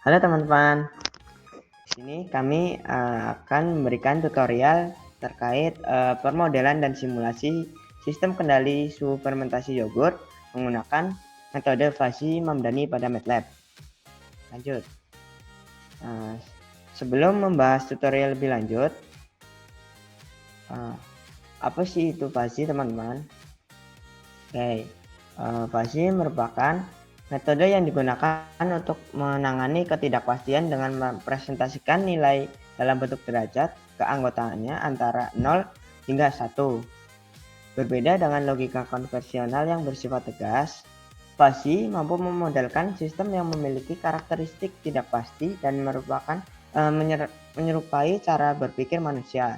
Halo teman-teman, di sini kami akan memberikan tutorial terkait permodelan dan simulasi sistem kendali suhu fermentasi yogurt menggunakan metode Fuzzy Mamdani pada MATLAB. Lanjut. Sebelum membahas tutorial lebih lanjut, apa sih itu Fuzzy teman-teman? Oke, Fuzzy merupakan metode yang digunakan untuk menangani ketidakpastian dengan mempresentasikan nilai dalam bentuk derajat keanggotaannya antara 0 hingga 1. Berbeda dengan logika konvensional yang bersifat tegas, Fuzzy mampu memodelkan sistem yang memiliki karakteristik tidak pasti dan menyerupai cara berpikir manusia,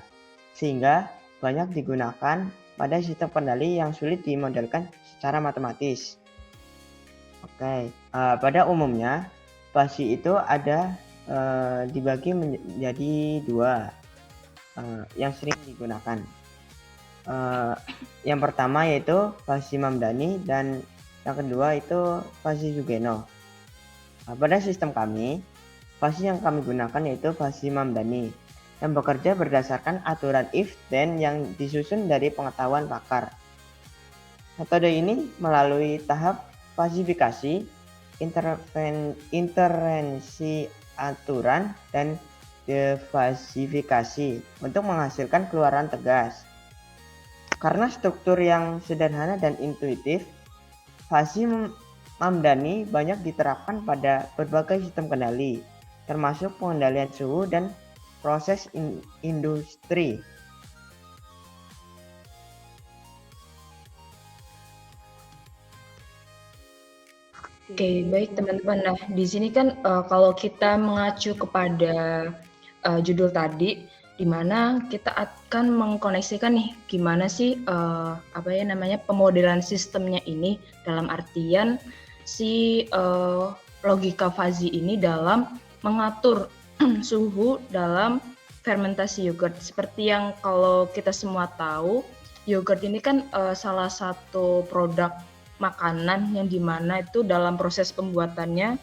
sehingga banyak digunakan pada sistem kendali yang sulit dimodelkan secara matematis. Oke, pada umumnya Fuzzy itu ada dibagi menjadi dua yang sering digunakan. Yang pertama yaitu Fuzzy Mamdani dan yang kedua itu Fuzzy Sugeno. Pada sistem kami, Fuzzy yang kami gunakan yaitu Fuzzy Mamdani yang bekerja berdasarkan aturan if then yang disusun dari pengetahuan pakar. Metode ini melalui tahap fasifikasi, intervensi aturan, dan defasifikasi untuk menghasilkan keluaran tegas. Karena struktur yang sederhana dan intuitif, Fuzzy Mamdani banyak diterapkan pada berbagai sistem kendali, termasuk pengendalian suhu dan proses industri. Oke, baik teman-teman. Nah, di sini kan kalau kita mengacu kepada judul tadi, di mana kita akan mengkoneksikan nih gimana sih pemodelan sistemnya ini dalam artian si logika Fuzzy ini dalam mengatur suhu dalam fermentasi yogurt. Seperti yang kalau kita semua tahu, yogurt ini kan salah satu produk makanan yang dimana itu dalam proses pembuatannya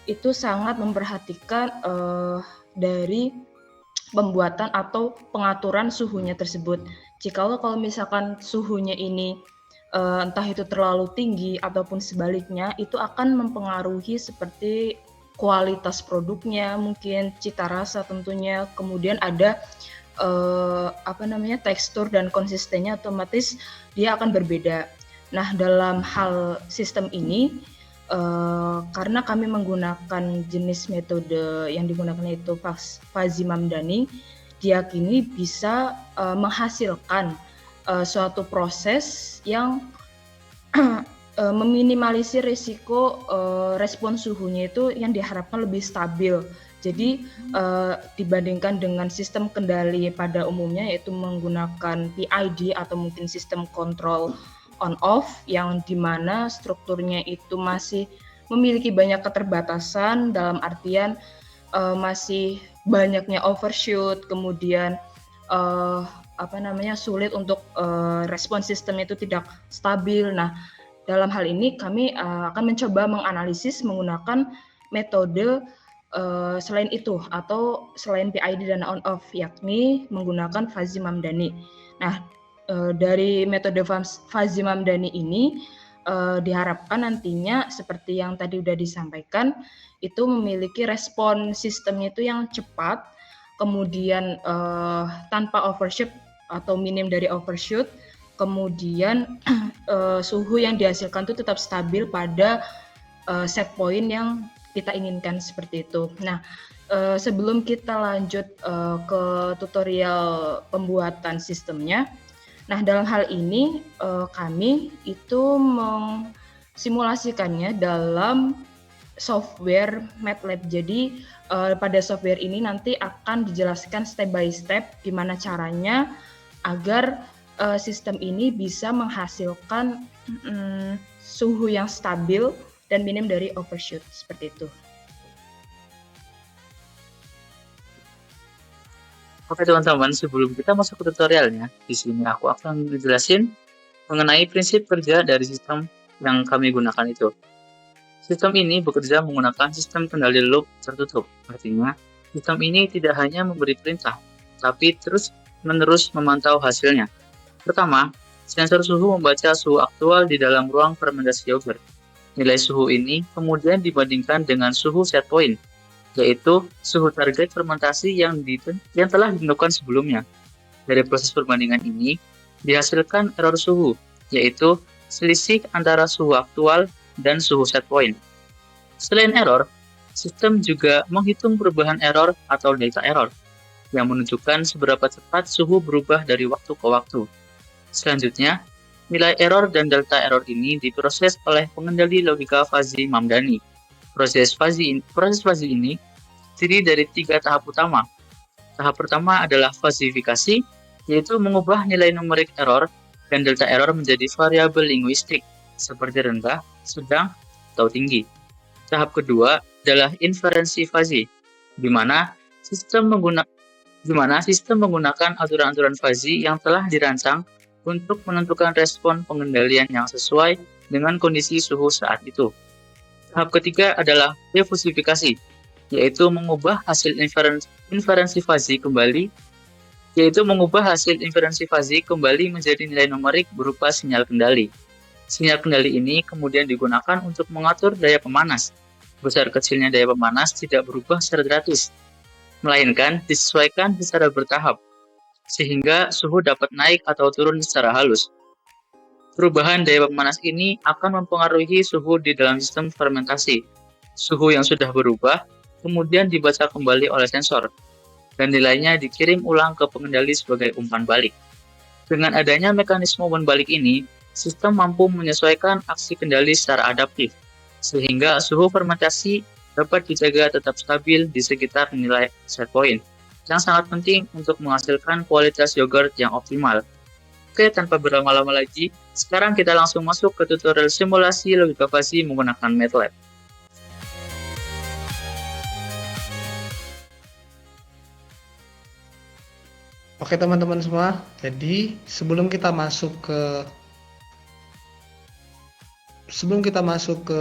itu sangat memperhatikan dari pembuatan atau pengaturan suhunya tersebut. Jikalau kalau misalkan suhunya ini entah itu terlalu tinggi ataupun sebaliknya, itu akan mempengaruhi seperti kualitas produknya, mungkin cita rasa tentunya, kemudian ada tekstur dan konsistennya otomatis dia akan berbeda. Nah, dalam hal sistem ini karena kami menggunakan jenis metode yang digunakan yaitu Fuzzy Mamdani, diyakini bisa menghasilkan suatu proses yang meminimalisir risiko respon suhunya itu yang diharapkan lebih stabil. Jadi dibandingkan dengan sistem kendali pada umumnya yaitu menggunakan PID atau mungkin sistem kontrol on-off yang dimana strukturnya itu masih memiliki banyak keterbatasan dalam artian masih banyaknya overshoot, kemudian sulit untuk respon sistem itu tidak stabil. Nah, dalam hal ini kami akan mencoba menganalisis menggunakan metode selain itu atau selain PID dan on-off, yakni menggunakan Fuzzy Mamdani. Nah, dari metode Fuzzy Mamdani ini diharapkan nantinya seperti yang tadi sudah disampaikan, itu memiliki respon sistemnya itu yang cepat, kemudian tanpa overshoot atau minim dari overshoot, kemudian suhu yang dihasilkan itu tetap stabil pada set point yang kita inginkan seperti itu. Nah, sebelum kita lanjut ke tutorial pembuatan sistemnya, nah dalam hal ini kami itu mengsimulasikannya dalam software MATLAB. Jadi pada software ini nanti akan dijelaskan step by step gimana caranya agar sistem ini bisa menghasilkan suhu yang stabil dan minim dari overshoot seperti itu. Oke teman-teman, sebelum kita masuk ke tutorialnya, di sini aku akan menjelasin mengenai prinsip kerja dari sistem yang kami gunakan itu. Sistem ini bekerja menggunakan sistem kendali loop tertutup. Artinya, sistem ini tidak hanya memberi perintah, tapi terus-menerus memantau hasilnya. Pertama, sensor suhu membaca suhu aktual di dalam ruang fermentasi yogurt. Nilai suhu ini kemudian dibandingkan dengan suhu set point, yaitu suhu target fermentasi yang telah ditentukan sebelumnya. Dari proses perbandingan ini, dihasilkan error suhu, yaitu selisih antara suhu aktual dan suhu set point. Selain error, sistem juga menghitung perubahan error atau delta error, yang menunjukkan seberapa cepat suhu berubah dari waktu ke waktu. Selanjutnya, nilai error dan delta error ini diproses oleh pengendali logika fuzzy Mamdani. Proses fuzzy ini terdiri dari 3 tahap utama. Tahap pertama adalah fuzzifikasi, yaitu mengubah nilai numerik error dan delta error menjadi variabel linguistik, seperti rendah, sedang, atau tinggi. Tahap kedua adalah inferensi fuzzy, di mana sistem menggunakan aturan-aturan fuzzy yang telah dirancang untuk menentukan respon pengendalian yang sesuai dengan kondisi suhu saat itu. Tahap ketiga adalah refusifikasi, yaitu mengubah hasil inferensi fuzzy kembali menjadi nilai numerik berupa sinyal kendali. Sinyal kendali ini kemudian digunakan untuk mengatur daya pemanas. Besar kecilnya daya pemanas tidak berubah secara gratis, melainkan disesuaikan secara bertahap, sehingga suhu dapat naik atau turun secara halus. Perubahan daya pemanas ini akan mempengaruhi suhu di dalam sistem fermentasi. Suhu yang sudah berubah kemudian dibaca kembali oleh sensor, dan nilainya dikirim ulang ke pengendali sebagai umpan balik. Dengan adanya mekanisme umpan balik ini, sistem mampu menyesuaikan aksi kendali secara adaptif, sehingga suhu fermentasi dapat dijaga tetap stabil di sekitar nilai set point, yang sangat penting untuk menghasilkan kualitas yogurt yang optimal. Oke, tanpa berlama-lama lagi, sekarang kita langsung masuk ke tutorial simulasi logika fuzzy menggunakan MATLAB. Oke teman-teman semua, jadi sebelum kita masuk ke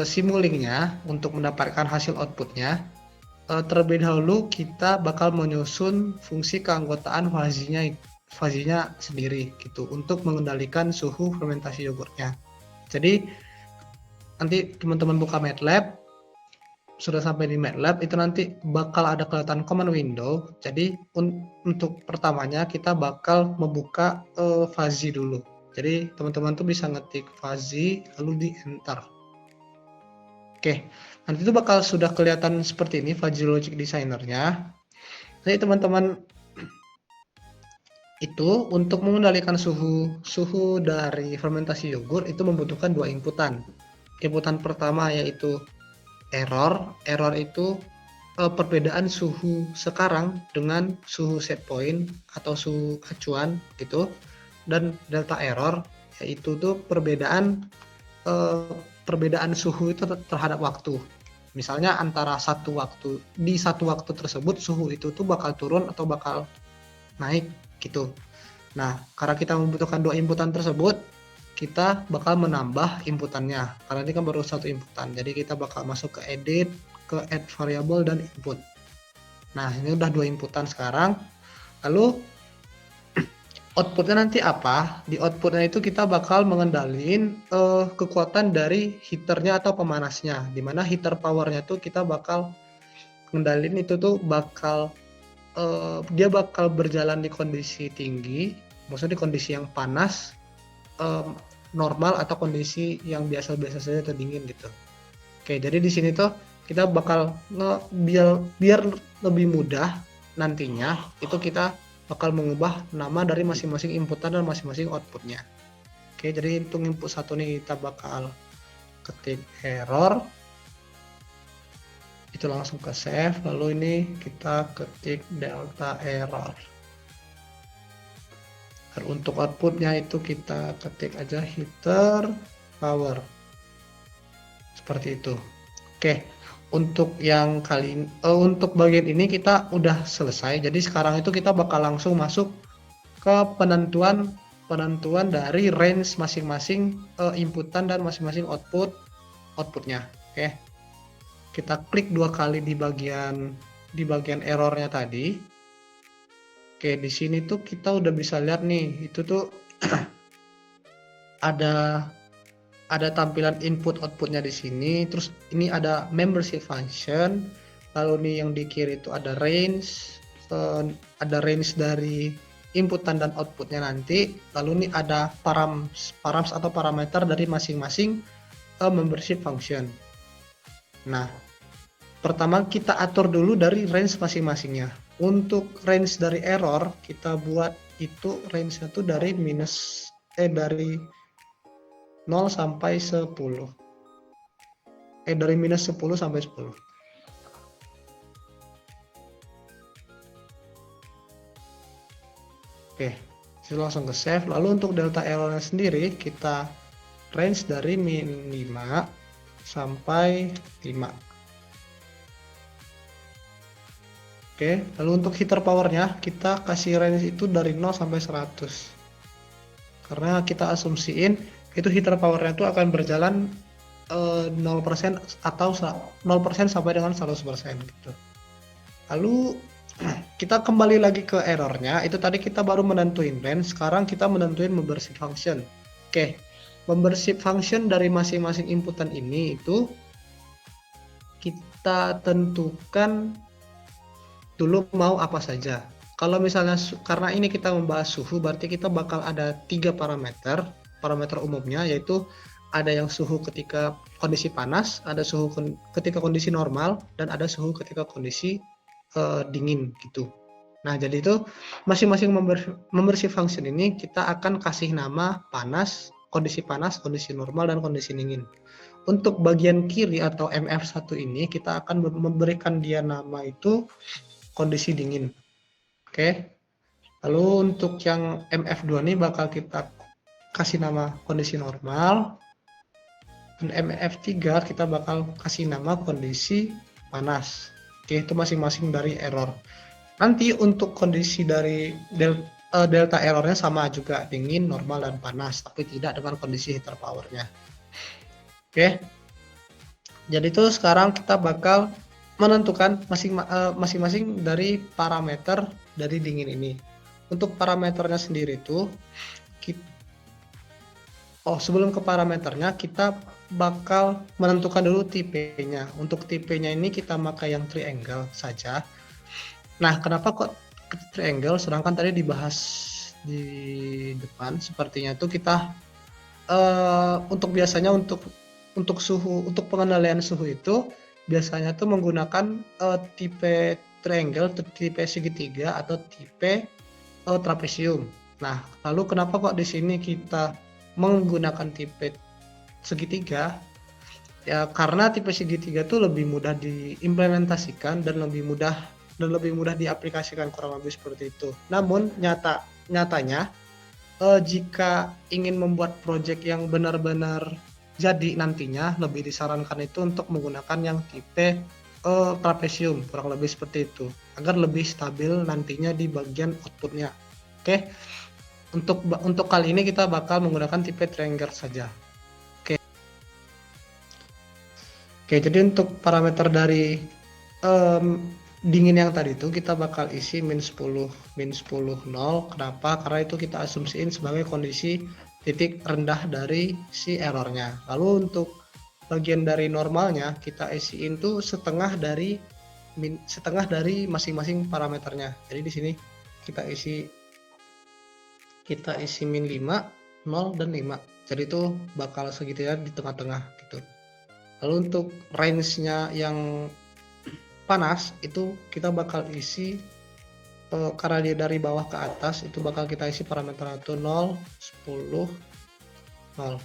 simulingnya untuk mendapatkan hasil outputnya, terlebih dahulu kita bakal menyusun fungsi keanggotaan fuzzy-nya sendiri gitu untuk mengendalikan suhu fermentasi yogurtnya. Jadi nanti teman-teman buka MATLAB, sudah sampai di MATLAB itu nanti bakal ada kelihatan command window. Jadi untuk pertamanya kita bakal membuka fuzzy dulu. Jadi teman-teman tuh bisa ngetik fuzzy lalu di enter. Oke, nanti itu bakal sudah kelihatan seperti ini fuzzy logic designernya. Jadi teman-teman itu untuk mengendalikan suhu dari fermentasi yogurt itu membutuhkan 2 inputan. Inputan pertama yaitu error itu perbedaan suhu sekarang dengan suhu set point atau suhu acuan gitu, dan delta error yaitu tuh perbedaan suhu itu terhadap waktu. Misalnya antara satu waktu tersebut suhu itu tuh bakal turun atau bakal naik gitu. Nah, karena kita membutuhkan 2 inputan tersebut, kita bakal menambah inputannya karena ini kan baru 1 inputan. Jadi kita bakal masuk ke edit, ke add variable dan input. Nah, ini udah 2 inputan sekarang. Lalu outputnya nanti apa? Di outputnya itu kita bakal mengendalikan kekuatan dari heaternya atau pemanasnya, dimana heater powernya tuh kita bakal mengendalikan itu tuh dia bakal berjalan di kondisi tinggi, maksudnya di kondisi yang panas, normal atau kondisi yang biasa-biasa saja atau dingin gitu. Oke, jadi di sini tuh kita bakal biar lebih mudah nantinya itu kita bakal mengubah nama dari masing-masing inputan dan masing-masing outputnya. Oke, jadi untuk input 1 nih kita bakal ketik error, itu langsung ke save, lalu ini kita ketik delta error. Untuk outputnya itu kita ketik aja heater power seperti itu. Oke, untuk yang untuk bagian ini kita udah selesai. Jadi sekarang itu kita bakal langsung masuk ke penentuan dari range masing-masing inputan dan masing-masing outputnya. Oke, kita klik 2 kali di bagian errornya tadi. Oke, di sini tuh kita udah bisa lihat nih, itu tuh ada tampilan input outputnya di sini. Terus ini ada membership function. Lalu nih yang di kiri itu ada range, dari inputan dan outputnya nanti. Lalu nih ada params atau parameter dari masing-masing membership function. Nah, pertama kita atur dulu dari range masing-masingnya. Untuk range dari error kita buat itu range-nya tuh dari dari 0 sampai 10. Dari minus 10 sampai 10. Oke, saya langsung ke save. Lalu untuk delta errornya sendiri kita range dari min 5 sampai 5. Oke, lalu untuk heater powernya kita kasih range itu dari 0 sampai 100. Karena kita asumsiin itu heater powernya itu akan berjalan 0% atau 0% sampai dengan 100% gitu. Lalu kita kembali lagi ke errornya. Itu tadi kita baru menentuin range, sekarang kita menentuin membership function. Oke, membership function dari masing-masing inputan ini itu kita tentukan dulu mau apa saja. Kalau misalnya karena ini kita membahas suhu, berarti kita bakal ada 3 parameter umumnya, yaitu ada yang suhu ketika kondisi panas, ada suhu ketika kondisi normal, dan ada suhu ketika kondisi dingin gitu. Nah, jadi itu masing-masing membership function ini kita akan kasih nama panas, kondisi normal, dan kondisi dingin. Untuk bagian kiri atau MF1 ini kita akan memberikan dia nama itu kondisi dingin. Oke. Lalu untuk yang MF2 ini bakal kita kasih nama kondisi normal. Dan MF3 kita bakal kasih nama kondisi panas. Oke, itu masing-masing dari error. Nanti untuk kondisi dari delta errornya sama juga, dingin, normal, dan panas, tapi tidak dengan kondisi heater powernya. Oke. Jadi itu sekarang kita bakal menentukan masing-masing dari parameter dari dingin ini. Untuk parameternya sendiri itu sebelum ke parameternya kita bakal menentukan dulu tipenya. Untuk tipenya ini kita pakai yang triangle saja. Nah, kenapa kok triangle sedangkan tadi dibahas di depan sepertinya itu kita biasanya untuk suhu, untuk pengendalian suhu itu biasanya tuh menggunakan tipe triangle, tipe segitiga, atau tipe trapesium. Nah, lalu kenapa kok di sini kita menggunakan tipe segitiga? Ya, karena tipe segitiga tuh lebih mudah diimplementasikan dan lebih mudah diaplikasikan, kurang lebih seperti itu. Namun nyatanya jika ingin membuat project yang benar-benar jadi nantinya, lebih disarankan itu untuk menggunakan yang tipe trapesium, kurang lebih seperti itu, agar lebih stabil nantinya di bagian outputnya. Oke, untuk kali ini kita bakal menggunakan tipe triangle saja. Oke, jadi untuk parameter dari dingin yang tadi itu kita bakal isi min 10 0. Kenapa? Karena itu kita asumsiin sebagai kondisi titik rendah dari si errornya. Lalu untuk bagian dari normalnya kita isiin tuh setengah dari masing-masing parameternya. Jadi di sini kita isi min 5, 0, dan 5. Jadi itu bakal segitiga di tengah-tengah gitu. Lalu untuk range-nya yang panas itu kita bakal isi karena dia dari bawah ke atas, itu bakal kita isi parameter itu 0, 10, 0.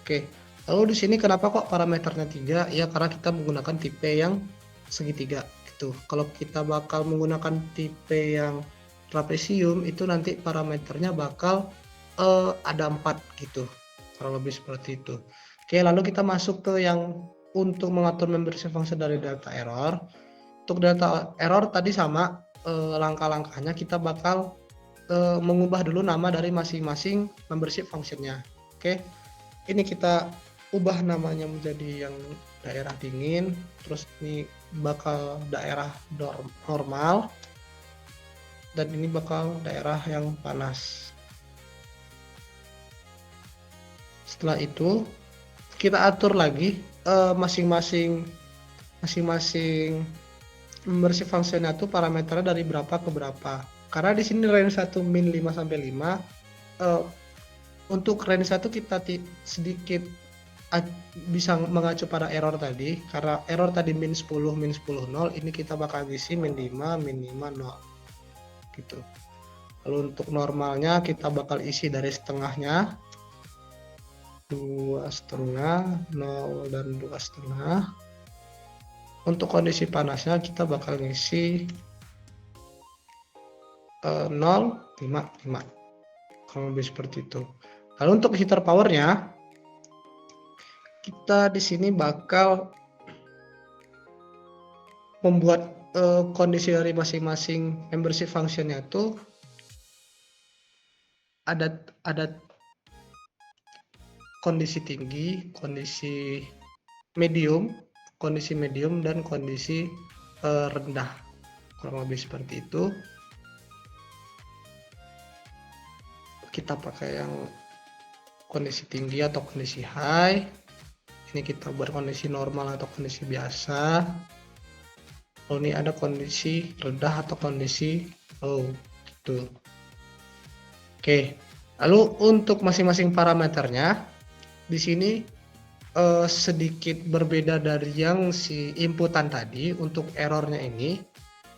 Oke. Lalu di sini kenapa kok parameternya 3? Ya karena kita menggunakan tipe yang segitiga gitu. Kalau kita bakal menggunakan tipe yang trapesium itu nanti parameternya bakal ada 4 gitu. Kurang lebih seperti itu. Oke, lalu kita masuk ke yang untuk mengatur membership function dari delta error. Untuk delta error tadi sama langkah-langkahnya, kita bakal mengubah dulu nama dari masing-masing membership functionnya. Oke, ini kita ubah namanya menjadi yang daerah dingin, terus ini bakal daerah normal, dan ini bakal daerah yang panas. Setelah itu kita atur lagi masing-masing membersih functionnya tuh parameternya dari berapa ke berapa. Karena di sini range 1 min 5 sampai 5. Untuk range 1 kita sedikit bisa mengacu pada error tadi. Karena error tadi min 10 0, ini kita bakal isi min 5 0 gitu. Lalu untuk normalnya kita bakal isi dari setengahnya, 2,5, 0 dan 2,5. Untuk kondisi panasnya kita bakal ngisi 0, 5, 5. Kurang lebih seperti itu. Lalu untuk heater powernya, kita di sini bakal membuat kondisi dari masing-masing membership functionnya itu ada kondisi tinggi, kondisi medium, dan kondisi rendah. Kurang lebih seperti itu. Kita pakai yang kondisi tinggi atau kondisi high. Ini kita buat kondisi normal atau kondisi biasa. Lalu ini ada kondisi rendah atau kondisi low gitu. Oke. Lalu untuk masing-masing parameternya di sini sedikit berbeda dari yang si inputan tadi. Untuk errornya ini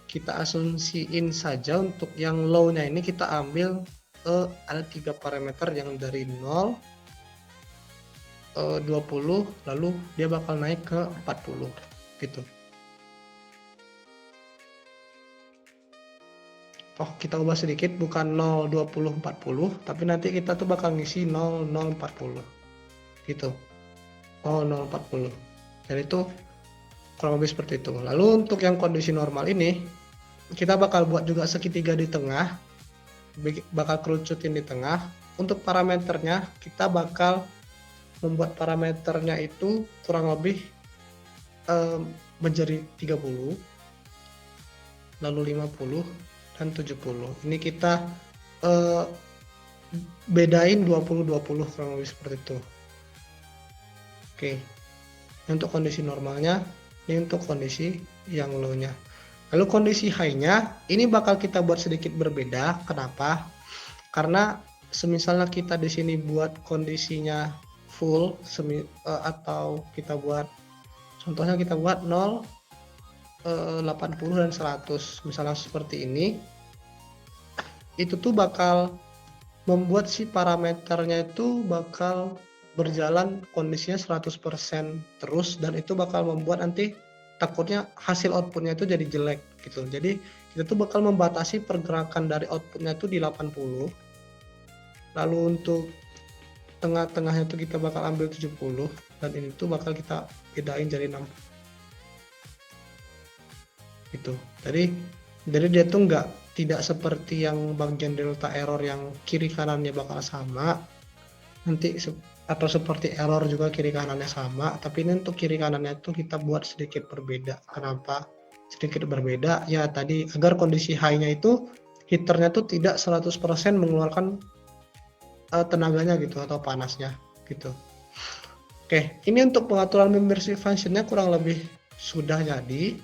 kita asumsiin saja. Untuk yang low-nya ini kita ambil ada 3 parameter yang dari 0, 20, lalu dia bakal naik ke 40 gitu. Oh, kita ubah sedikit, bukan 0, 20, 40, tapi nanti kita tuh bakal ngisi 0, 0, 40 gitu. 0, 0, 40. Jadi itu kurang lebih seperti itu. Lalu untuk yang kondisi normal ini kita bakal buat juga segitiga di tengah, bakal kerucutin di tengah. Untuk parameternya kita bakal membuat parameternya itu kurang lebih menjadi 30, lalu 50 dan 70. Ini kita bedain 20-20 kurang lebih seperti itu. Oke. Untuk kondisi normalnya, ini untuk kondisi yang low-nya. Lalu kondisi high-nya ini bakal kita buat sedikit berbeda. Kenapa? Karena semisalnya kita di sini buat kondisinya full atau kita buat contohnya kita buat 0, 80 dan 100, misalnya seperti ini, itu tuh bakal membuat si parameternya itu bakal berjalan kondisinya 100% terus, dan itu bakal membuat nanti takutnya hasil outputnya itu jadi jelek gitu. Jadi kita tuh bakal membatasi pergerakan dari outputnya itu di 80. Lalu untuk tengah-tengahnya itu kita bakal ambil 70, dan ini tuh bakal kita bedain jadi 60 gitu. Jadi dia tuh tidak seperti yang bagian delta error yang kiri kanannya bakal sama nanti, atau seperti error juga kiri kanannya sama, tapi ini untuk kiri kanannya itu kita buat sedikit berbeda. Kenapa sedikit berbeda? Ya tadi agar kondisi high-nya itu heaternya tuh tidak 100% mengeluarkan tenaganya gitu atau panasnya gitu. Oke, ini untuk pengaturan membership functionnya kurang lebih sudah jadi.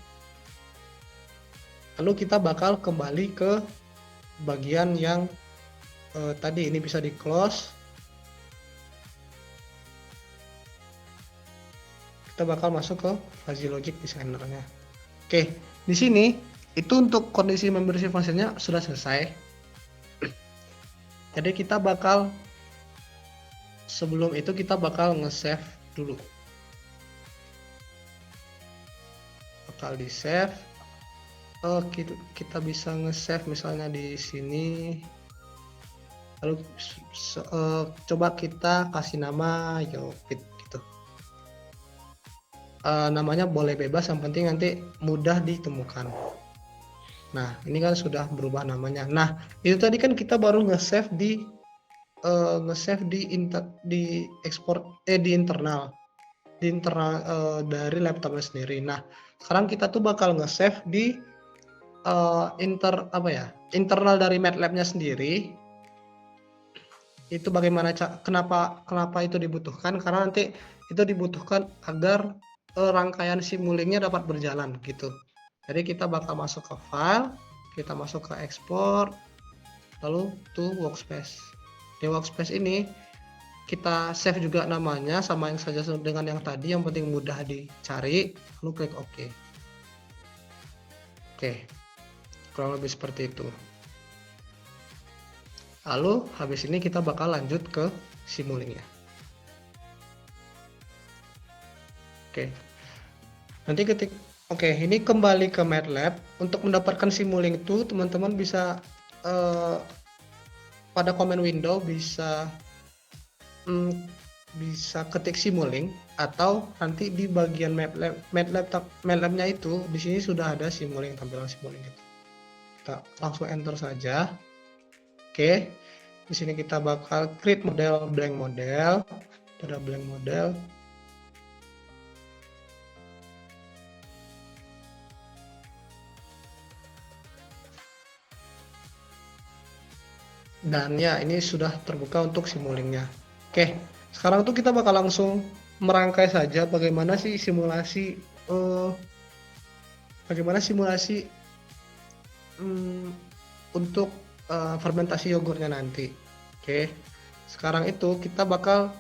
Lalu kita bakal kembali ke bagian yang tadi ini bisa di close. Kita bakal masuk ke Fuzzy Logic Designer-nya. Oke, di sini itu untuk kondisi membership functionnya sudah selesai. Jadi kita bakal sebelum itu kita bakal nge-save dulu. Bakal di save. Kita bisa nge-save misalnya di sini. Lalu coba kita kasih nama Yopit gitu. Namanya boleh bebas, yang penting nanti mudah ditemukan. Nah, ini kan sudah berubah namanya. Nah, itu tadi kan kita baru nge-save di ekspor di internal. di internal dari laptopnya sendiri. Nah, sekarang kita tuh bakal nge-save di internal dari MATLAB-nya sendiri. Itu bagaimana kenapa itu dibutuhkan? Karena nanti itu dibutuhkan agar rangkaian simulingnya dapat berjalan gitu. Jadi kita bakal masuk ke file, kita masuk ke export, lalu to workspace. Di workspace ini kita save juga namanya sama yang saja dengan yang tadi, yang penting mudah dicari, lalu klik OK. Oke, kurang lebih seperti itu. Lalu habis ini kita bakal lanjut ke simulingnya. Oke. Nanti ini kembali ke MATLAB. Untuk mendapatkan simuling itu teman-teman bisa pada command window bisa ketik simuling, atau nanti di bagian MATLAB-nya itu di sini sudah ada simuling, tampilan simuling itu. Kita langsung enter saja. Oke. Di sini kita bakal create model blank model. Ada blank model. Dan ya, ini sudah terbuka untuk simulingnya. Oke, sekarang tuh kita bakal langsung merangkai saja bagaimana simulasi untuk fermentasi yogurtnya nanti. Oke, sekarang itu kita bakal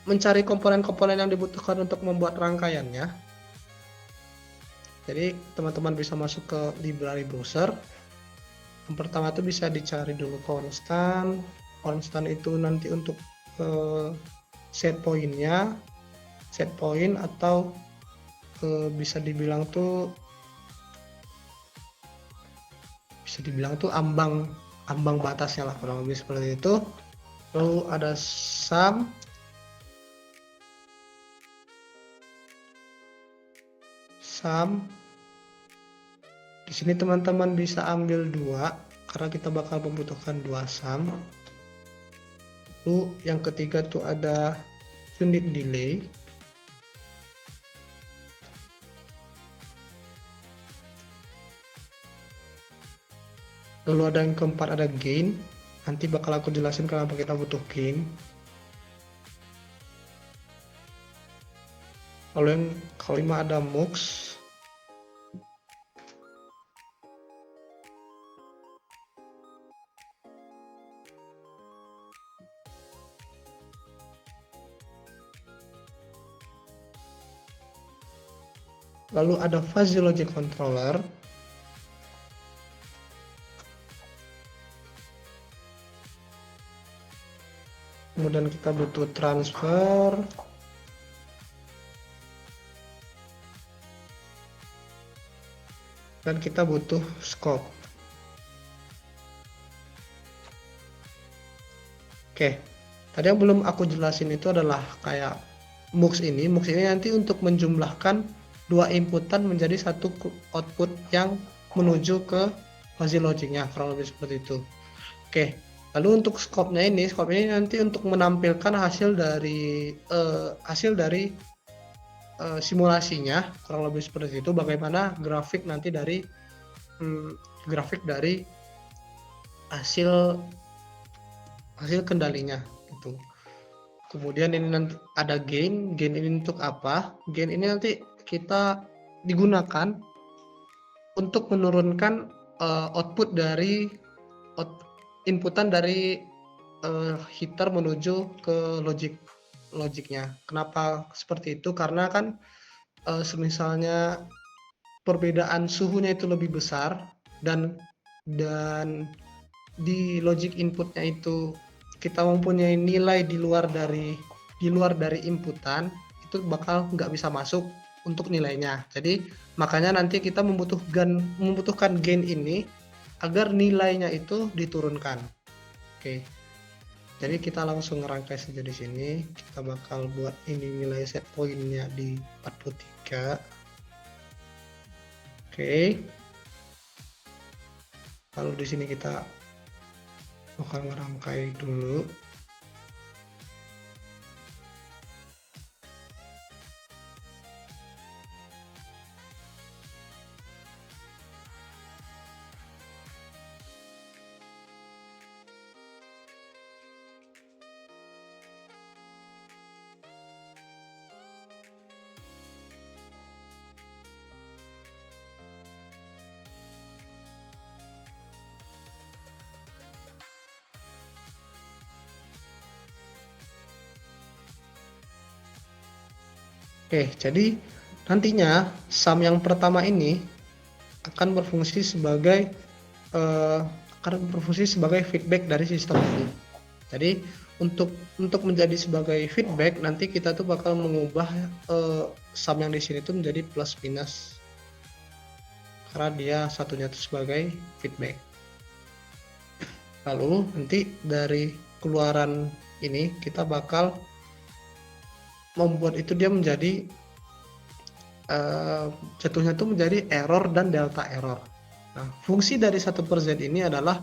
mencari komponen-komponen yang dibutuhkan untuk membuat rangkaiannya. Jadi teman-teman bisa masuk ke library browser. Yang pertama itu bisa dicari dulu konstan. Konstan itu nanti untuk set point atau bisa dibilang tuh ambang batasnya lah, kurang lebih seperti itu. Lalu ada sum. Di sini teman-teman bisa ambil 2 karena kita bakal membutuhkan 2 sum. Lalu yang ketiga tuh ada unit delay. Lalu ada yang keempat ada gain. Nanti bakal aku jelasin kenapa kita butuh gain. Lalu yang kelima ada mux. Lalu ada fuzzy logic controller. Kemudian kita butuh transfer. Dan kita butuh scope. Oke, tadi yang belum aku jelasin itu adalah kayak mux ini. Mux ini nanti untuk menjumlahkan 2 inputan menjadi 1 output yang menuju ke fuzzy logicnya, kurang lebih seperti itu. Oke, lalu untuk scope-nya ini nanti untuk menampilkan hasil dari simulasinya, kurang lebih seperti itu. Bagaimana grafik nanti dari hasil kendalinya itu. Kemudian ini nanti ada gain ini untuk apa? Gain ini nanti kita digunakan untuk menurunkan output dari inputan dari heater menuju ke logiknya. Kenapa seperti itu? Karena kan semisalnya perbedaan suhunya itu lebih besar dan di logic inputnya itu kita mempunyai nilai di luar dari inputan, itu bakal nggak bisa masuk untuk nilainya. Jadi makanya nanti kita membutuhkan gain ini agar nilainya itu diturunkan. Oke. Jadi kita langsung ngerangkai saja di sini. Kita bakal buat ini nilai set point-nya di 43. Oke. Lalu di sini kita bakal ngerangkai dulu. Oke, jadi nantinya sum yang pertama ini akan berfungsi sebagai eh, feedback dari sistem ini. Jadi untuk menjadi sebagai feedback nanti kita tuh bakal mengubah sum yang di sini tuh menjadi plus minus karena dia satunya itu sebagai feedback. Lalu nanti dari keluaran ini kita bakal membuat itu dia menjadi jatuhnya itu menjadi error dan delta error. Nah, fungsi dari 1/z ini adalah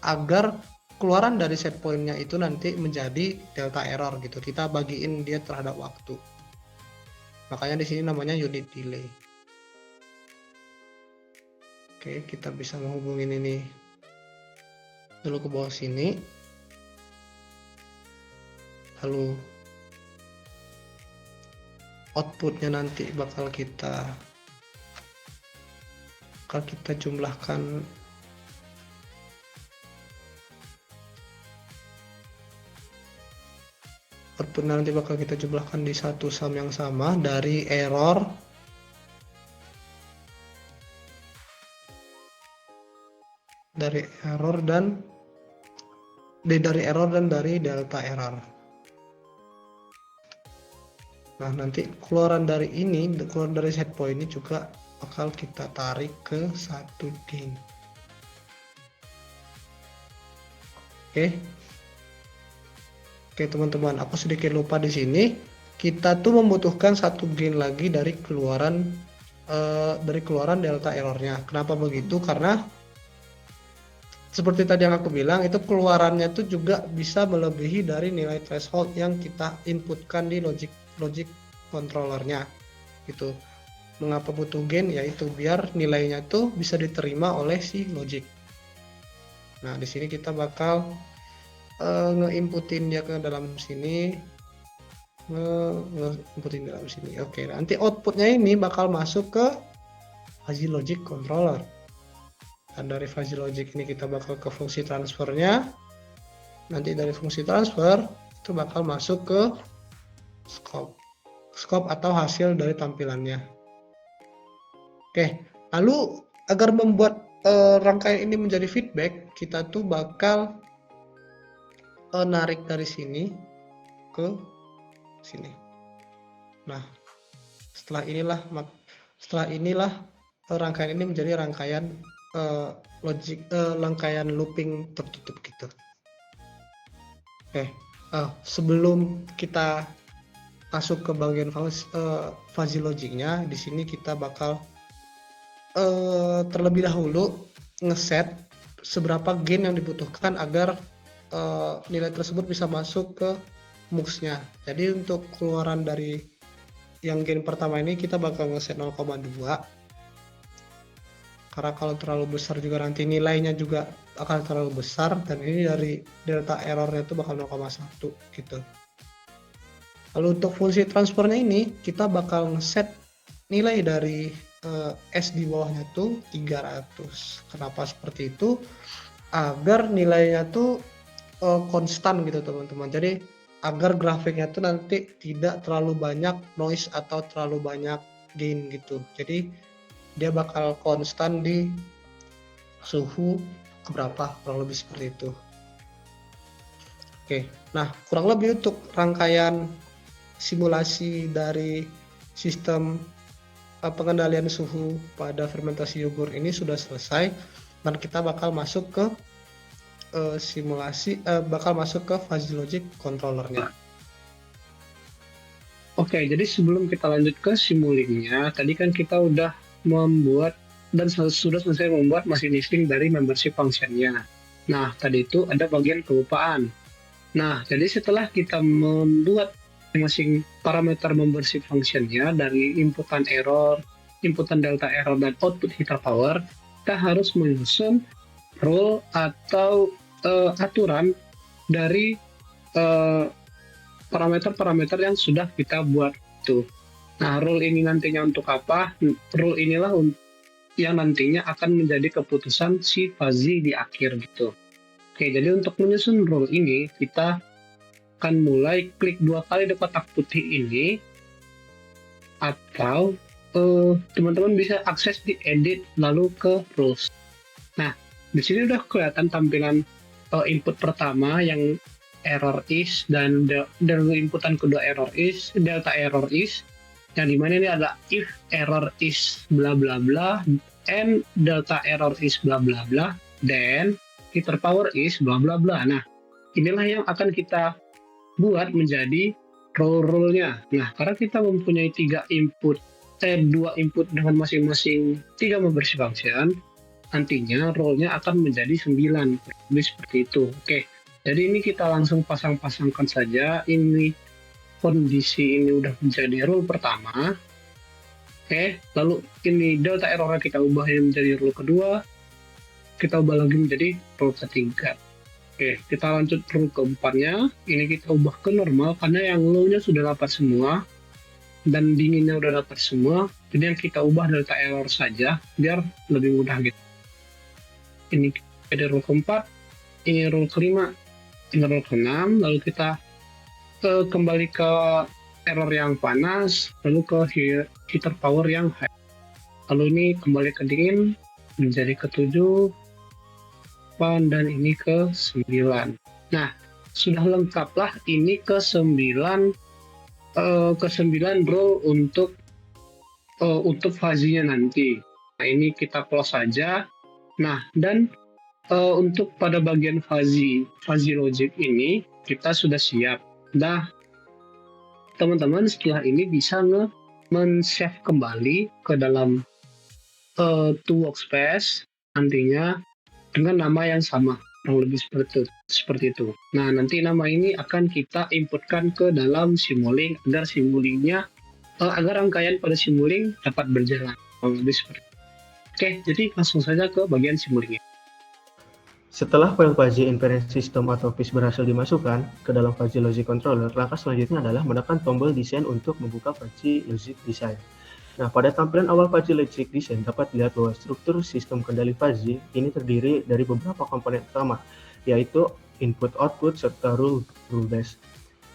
agar keluaran dari set point-nya itu nanti menjadi delta error gitu. Kita bagiin dia terhadap waktu. Makanya di sini namanya unit delay. Oke, kita bisa menghubungin ini dulu ke bawah sini. Lalu outputnya nanti bakal kita jumlahkan di satu sum yang sama dari error dan dari delta error. Nah, nanti keluaran dari set point ini juga bakal kita tarik ke satu gain. Oke teman-teman, aku sedikit lupa di sini. Kita tuh membutuhkan satu gain lagi dari keluaran delta errornya. Kenapa begitu? Karena seperti tadi yang aku bilang, itu keluarannya tuh juga bisa melebihi dari nilai threshold yang kita inputkan di logic controllernya gitu. Mengapa butuh gain? Yaitu biar nilainya tuh bisa diterima oleh si logic. Nah, di sini kita bakal nge-inputin dia ke dalam sini, nge-inputin dalam sini. Oke, nanti outputnya ini bakal masuk ke fuzzy logic controller. Dan dari fuzzy logic ini kita bakal ke fungsi transfernya. Nanti dari fungsi transfer itu bakal masuk ke scope atau hasil dari tampilannya. Oke, lalu agar membuat rangkaian ini menjadi feedback, kita tuh bakal narik dari sini ke sini. Nah, setelah inilah rangkaian ini menjadi rangkaian rangkaian looping tertutup gitu. Oke, sebelum kita masuk ke bagian fuzzy logicnya, di sini kita bakal terlebih dahulu ngeset seberapa gain yang dibutuhkan agar nilai tersebut bisa masuk ke mux-nya. Jadi untuk keluaran dari yang gain pertama ini kita bakal ngeset 0,2 karena kalau terlalu besar juga nanti nilainya juga akan terlalu besar, dan ini dari delta errornya itu bakal 0,1 gitu. Lalu untuk fungsi transfernya ini kita bakal ngeset nilai dari S di bawahnya tuh 300. Kenapa seperti itu? Agar nilainya tuh konstan gitu teman-teman. Jadi agar grafiknya tuh nanti tidak terlalu banyak noise atau terlalu banyak gain gitu. Jadi dia bakal konstan di suhu keberapa, kurang lebih seperti itu. Oke, nah kurang lebih untuk rangkaian simulasi dari sistem pengendalian suhu pada fermentasi yogurt ini sudah selesai, dan kita bakal masuk ke masuk ke fuzzy logic controllernya. Oke, jadi sebelum kita lanjut ke simulingnya, tadi kan kita udah membuat dan sudah selesai membuat machine listing dari membership functionnya. Nah, tadi itu ada bagian kelupaan. Nah, jadi setelah kita membuat masing parameter membership functionnya dari inputan error, inputan delta error, dan output heater power, kita harus menyusun rule atau aturan dari parameter-parameter yang sudah kita buat itu. Nah, rule ini nantinya untuk apa? Rule inilah yang nantinya akan menjadi keputusan si fuzzy di akhir gitu. Oke, jadi untuk menyusun rule ini kita akan mulai klik 2 kali di kotak putih ini. atau teman-teman bisa akses di edit lalu ke rules. Nah, di sini udah kelihatan tampilan input pertama yang error is dan inputan kedua error is, delta error is, yang dimana ini adalah if error is bla bla bla and delta error is bla bla bla then iter power is bla bla bla. Nah, inilah yang akan kita buat menjadi rule-nya. Nah, karena kita mempunyai dua input dengan masing-masing 3 membership function, nantinya role-nya akan menjadi 9. Lebih seperti itu. Oke, jadi ini kita langsung pasang-pasangkan saja. Ini kondisi ini udah menjadi rule pertama. Oke, lalu ini delta error kita ubah menjadi rule kedua. Kita ubah lagi menjadi rule ketiga. Oke, kita lanjut rule keempatnya. Ini kita ubah ke normal karena yang low-nya sudah dapat semua dan dinginnya udah dapat semua. Jadi yang kita ubah delta error saja biar lebih mudah gitu. Ini ada rule keempat, ini rule kelima, ini rule keenam. Lalu kita kembali ke error yang panas, lalu ke heater power yang high. Lalu ini kembali ke dingin menjadi ke-7, dan ini ke-9. Nah, sudah lengkaplah ini ke-9 rule untuk fuzzy-nya nanti. Nah, ini kita close saja. Nah, dan untuk pada bagian fuzzy logic ini kita sudah siap. Nah, teman-teman setelah ini bisa men-save kembali ke dalam to workspace nantinya dengan nama yang sama, kurang lebih seperti itu. Nah, nanti nama ini akan kita inputkan ke dalam Simulink agar Simulink-nya agar rangkaian pada Simulink dapat berjalan, kurang lebih seperti itu. Oke, jadi langsung saja ke bagian Simulink. Setelah file fuzzy inference system atau FIS berhasil dimasukkan ke dalam fuzzy logic controller, langkah selanjutnya adalah menekan tombol desain untuk membuka fuzzy logic design. Nah, pada tampilan awal fuzzy logic design dapat dilihat bahwa struktur sistem kendali fuzzy ini terdiri dari beberapa komponen utama, yaitu input, output, serta rule base.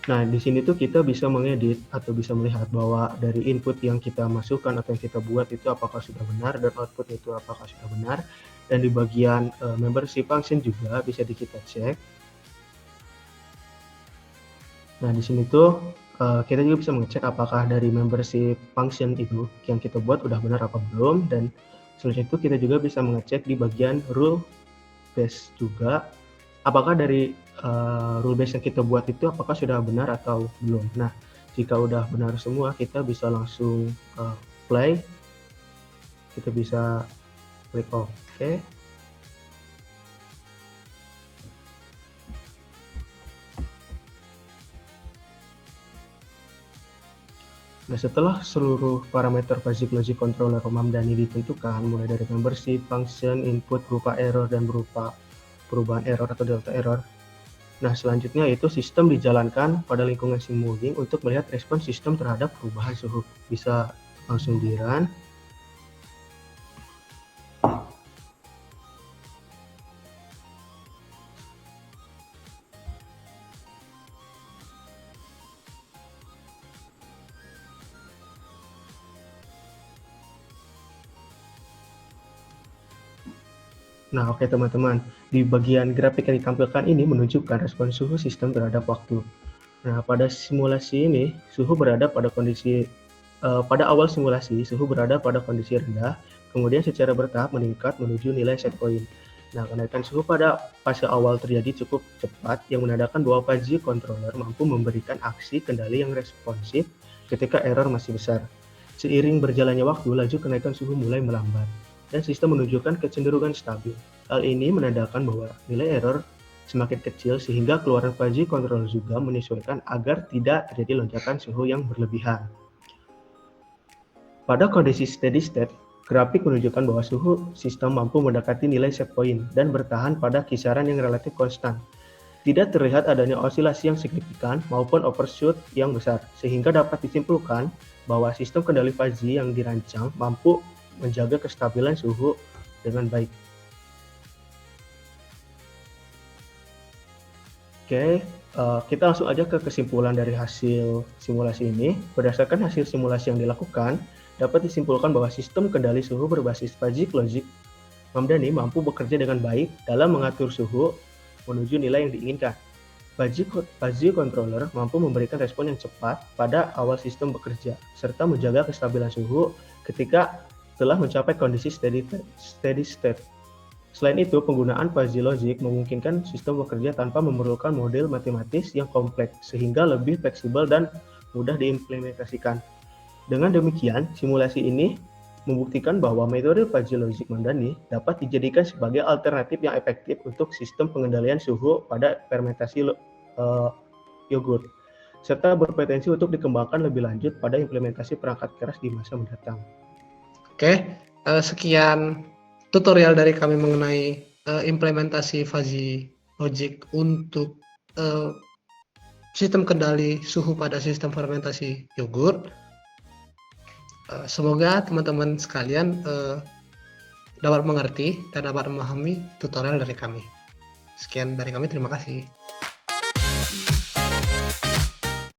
Nah, di sini tuh kita bisa mengedit atau bisa melihat bahwa dari input yang kita masukkan atau yang kita buat itu apakah sudah benar dan output itu apakah sudah benar. Dan di bagian membership function juga bisa kita cek. Nah, di sini tuh kita juga bisa mengecek apakah dari membership function itu yang kita buat udah benar apa belum, dan selanjutnya itu kita juga bisa mengecek di bagian rule base juga apakah dari rule base yang kita buat itu apakah sudah benar atau belum. Nah, jika udah benar semua kita bisa langsung play, kita bisa klik OK. Nah, setelah seluruh parameter basic logic controller memandani ditentukan, mulai dari membership, function, input berupa error dan berupa perubahan error atau delta error. Nah, selanjutnya yaitu sistem dijalankan pada lingkungan Simulink untuk melihat respon sistem terhadap perubahan suhu. Bisa langsung di run. Nah, oke teman-teman, di bagian grafik yang ditampilkan ini menunjukkan respon suhu sistem terhadap waktu. Nah, pada simulasi ini, suhu berada pada kondisi, pada awal simulasi, suhu berada pada kondisi rendah, kemudian secara bertahap meningkat menuju nilai set point. Nah, kenaikan suhu pada fase awal terjadi cukup cepat, yang menandakan bahwa fuzzy controller mampu memberikan aksi kendali yang responsif ketika error masih besar. Seiring berjalannya waktu, laju kenaikan suhu mulai melambat, dan sistem menunjukkan kecenderungan stabil. Hal ini menandakan bahwa nilai error semakin kecil sehingga keluaran fuzzy controller juga menyesuaikan agar tidak terjadi lonjakan suhu yang berlebihan. Pada kondisi steady state, grafik menunjukkan bahwa suhu sistem mampu mendekati nilai set point dan bertahan pada kisaran yang relatif konstan. Tidak terlihat adanya osilasi yang signifikan maupun overshoot yang besar, sehingga dapat disimpulkan bahwa sistem kendali fuzzy yang dirancang mampu menjaga kestabilan suhu dengan baik. Oke, Kita langsung aja ke kesimpulan dari hasil simulasi ini. Berdasarkan hasil simulasi yang dilakukan, dapat disimpulkan bahwa sistem kendali suhu berbasis fuzzy logic Mamdani mampu bekerja dengan baik dalam mengatur suhu menuju nilai yang diinginkan. Fuzzy controller mampu memberikan respon yang cepat pada awal sistem bekerja, serta menjaga kestabilan suhu ketika telah mencapai kondisi steady state. Selain itu, penggunaan fuzzy logic memungkinkan sistem bekerja tanpa memerlukan model matematis yang kompleks, sehingga lebih fleksibel dan mudah diimplementasikan. Dengan demikian, simulasi ini membuktikan bahwa metode fuzzy logic Mamdani dapat dijadikan sebagai alternatif yang efektif untuk sistem pengendalian suhu pada fermentasi yogurt, serta berpotensi untuk dikembangkan lebih lanjut pada implementasi perangkat keras di masa mendatang. Oke, sekian tutorial dari kami mengenai implementasi fuzzy logic untuk sistem kendali suhu pada sistem fermentasi yogurt. Semoga teman-teman sekalian dapat mengerti dan dapat memahami tutorial dari kami. Sekian dari kami, terima kasih.